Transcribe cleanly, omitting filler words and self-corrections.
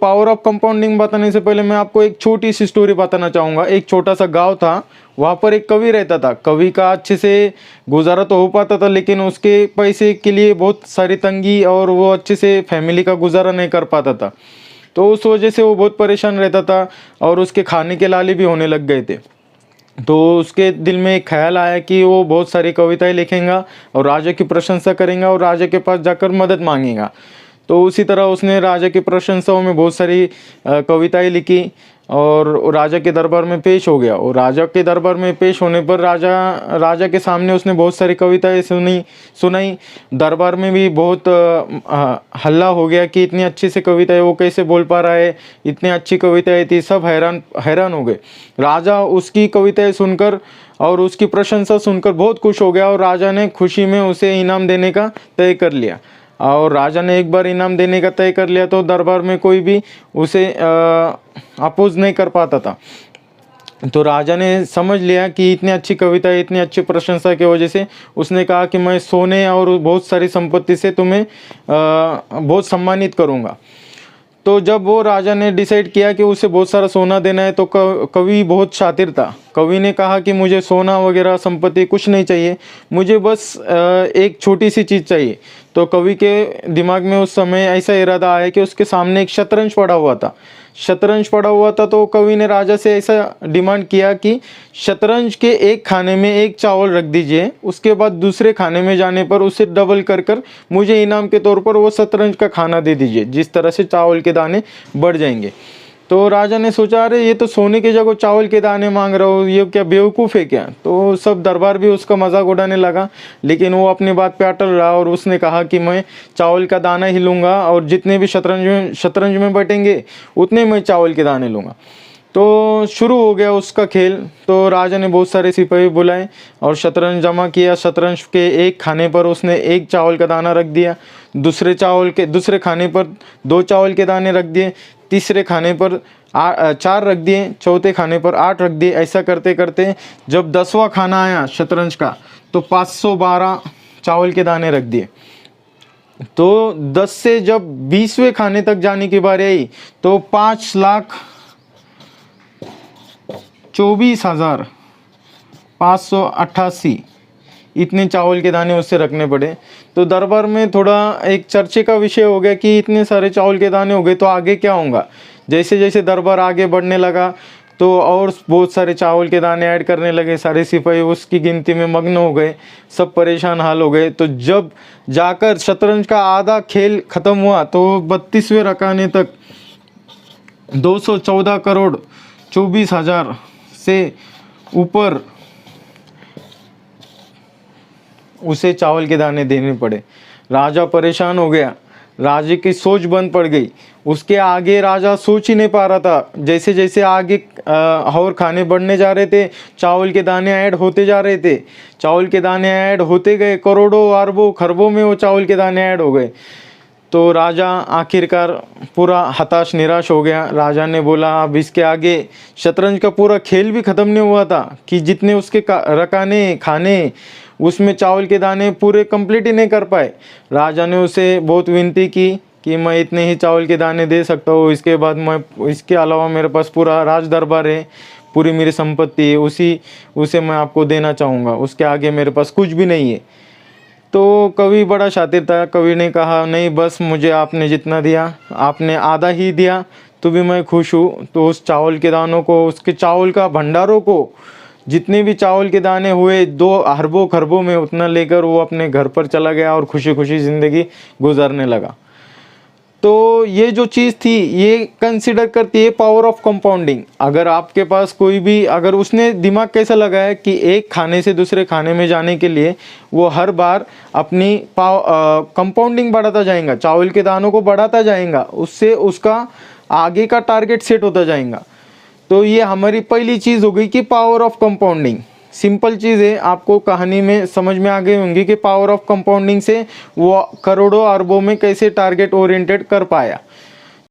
Power of compounding बताने से पहले मैं आपको एक छोटी सी स्टोरी बताना चाहूँगा। एक छोटा सा गांव था, वहाँ पर एक कवि रहता था। कवि का अच्छे से गुजारा तो हो पाता था, लेकिन उसके पैसे के लिए बहुत सारी तंगी और वो अच्छे से फैमिली का गुजारा नहीं कर पाता था। तो उस वजह से वो बहुत परेशान रहता था और उसके खाने के लाले भी होने लग गए थे। तो उसके दिल में एक ख्याल आया कि वो बहुत सारी कविताएं लिखेगा और राजा की प्रशंसा करेगा और राजा के पास जाकर मदद मांगेगा। तो उसी तरह उसने राजा की प्रशंसाओं में बहुत सारी कविताएं लिखी और राजा के दरबार में पेश हो गया। और राजा के दरबार में पेश होने पर राजा के सामने उसने बहुत सारी कविताएं सुनाई। दरबार में भी बहुत हल्ला हो गया कि इतनी अच्छी सी कविताएं वो कैसे बोल पा रहा है, इतनी अच्छी कविताएं थी। सब हैरान हो गए। राजा उसकी कविताएं सुनकर और उसकी प्रशंसा सुनकर बहुत खुश हो गया और राजा ने खुशी में उसे इनाम देने का तय कर लिया। और राजा ने एक बार इनाम देने का तय कर लिया तो दरबार में कोई भी उसे अपोज नहीं कर पाता था। तो राजा ने समझ लिया कि इतनी अच्छी कविता, इतनी अच्छी प्रशंसा की वजह से उसने कहा कि मैं सोने और बहुत सारी संपत्ति से तुम्हें बहुत सम्मानित करूँगा। तो जब वो राजा ने डिसाइड किया कि उसे बहुत सारा सोना देना है, तो कवि बहुत शातिर था। कवि ने कहा कि मुझे सोना वगैरह संपत्ति कुछ नहीं चाहिए, मुझे बस एक छोटी सी चीज़ चाहिए। तो कवि के दिमाग में उस समय ऐसा इरादा आया कि उसके सामने एक शतरंज पड़ा हुआ था। तो कवि ने राजा से ऐसा डिमांड किया कि शतरंज के एक खाने में एक चावल रख दीजिए, उसके बाद दूसरे खाने में जाने पर उसे डबल कर मुझे इनाम के तौर पर वो शतरंज का खाना दे दीजिए, जिस तरह से चावल के दाने बढ़ जाएंगे। तो राजा ने सोचा, अरे ये तो सोने की जगह चावल के दाने मांग रहा हो, ये क्या बेवकूफ़ है क्या। तो सब दरबार भी उसका मजाक उड़ाने लगा, लेकिन वो अपनी बात पे अटल रहा और उसने कहा कि मैं चावल का दाना ही लूँगा और जितने भी शतरंज में बैठेंगे उतने मैं चावल के दाने लूँगा। तो शुरू हो गया उसका खेल। तो राजा ने बहुत सारे सिपाही बुलाए और शतरंज जमा किया। शतरंज के एक खाने पर उसने एक चावल का दाना रख दिया, दूसरे खाने पर 2 चावल के दाने रख दिए, तीसरे खाने पर 4 रख दिए, चौथे खाने पर 8 रख दिए। ऐसा करते करते जब 10वां खाना आया शतरंज का, तो 512 चावल के दाने रख दिए। तो 10 से जब 20वें खाने तक जाने की बारी आई तो 5,24,588 इतने चावल के दाने उससे रखने पड़े। तो दरबार में थोड़ा एक चर्चे का विषय हो गया कि इतने सारे चावल के दाने हो गए तो आगे क्या होगा। जैसे जैसे दरबार आगे बढ़ने लगा तो और बहुत सारे चावल के दाने ऐड करने लगे। सारे सिपाही उसकी गिनती में मग्न हो गए, सब परेशान हाल हो गए। तो जब जाकर शतरंज का आधा खेल ख़त्म हुआ तो 32वें रकाने तक 214 करोड़ 24 हज़ार से ऊपर उसे चावल के दाने देने पड़े। राजा परेशान हो गया, राजा की सोच बंद पड़ गई। उसके आगे राजा सोच ही नहीं पा रहा था। जैसे जैसे आगे और खाने बढ़ने जा रहे थे, चावल के दाने ऐड होते जा रहे थे। चावल के दाने ऐड होते गए, करोड़ों अरबों खरबों में वो चावल के दाने ऐड हो गए। तो राजा आखिरकार पूरा हताश निराश हो गया। राजा ने बोला, अब इसके आगे शतरंज का पूरा खेल भी ख़त्म नहीं हुआ था कि जितने उसके रकाने खाने उसमें चावल के दाने पूरे कंप्लीट ही नहीं कर पाए। राजा ने उसे बहुत विनती की कि मैं इतने ही चावल के दाने दे सकता हूँ, इसके बाद इसके अलावा मेरे पास पूरा राज दरबार है, पूरी मेरी संपत्ति है, उसे मैं आपको देना चाहूँगा, उसके आगे मेरे पास कुछ भी नहीं है। तो कवि बड़ा शातिर था। कवि ने कहा, नहीं बस मुझे आपने जितना दिया, आपने आधा ही दिया तो भी मैं खुश हूँ। तो उस चावल के दानों को, उसके चावल का भंडारों को, जितने भी चावल के दाने हुए 2 अरबों खरबों में, उतना लेकर वो अपने घर पर चला गया और खुशी खुशी ज़िंदगी गुजारने लगा। तो ये जो चीज़ थी ये कंसिडर करती है पावर ऑफ कंपाउंडिंग। अगर आपके पास कोई भी, अगर उसने दिमाग कैसा लगाया कि एक खाने से दूसरे खाने में जाने के लिए वो हर बार अपनी कंपाउंडिंग बढ़ाता जाएगा, चावल के दानों को बढ़ाता जाएगा, उससे उसका आगे का टारगेट सेट होता जाएगा। तो ये हमारी पहली चीज़ हो गई कि पावर ऑफ कंपाउंडिंग। सिंपल चीज़ है, आपको कहानी में समझ में आ गई होंगी कि पावर ऑफ कंपाउंडिंग से वो करोड़ों अरबों में कैसे टारगेट ओरिएंटेड कर पाया।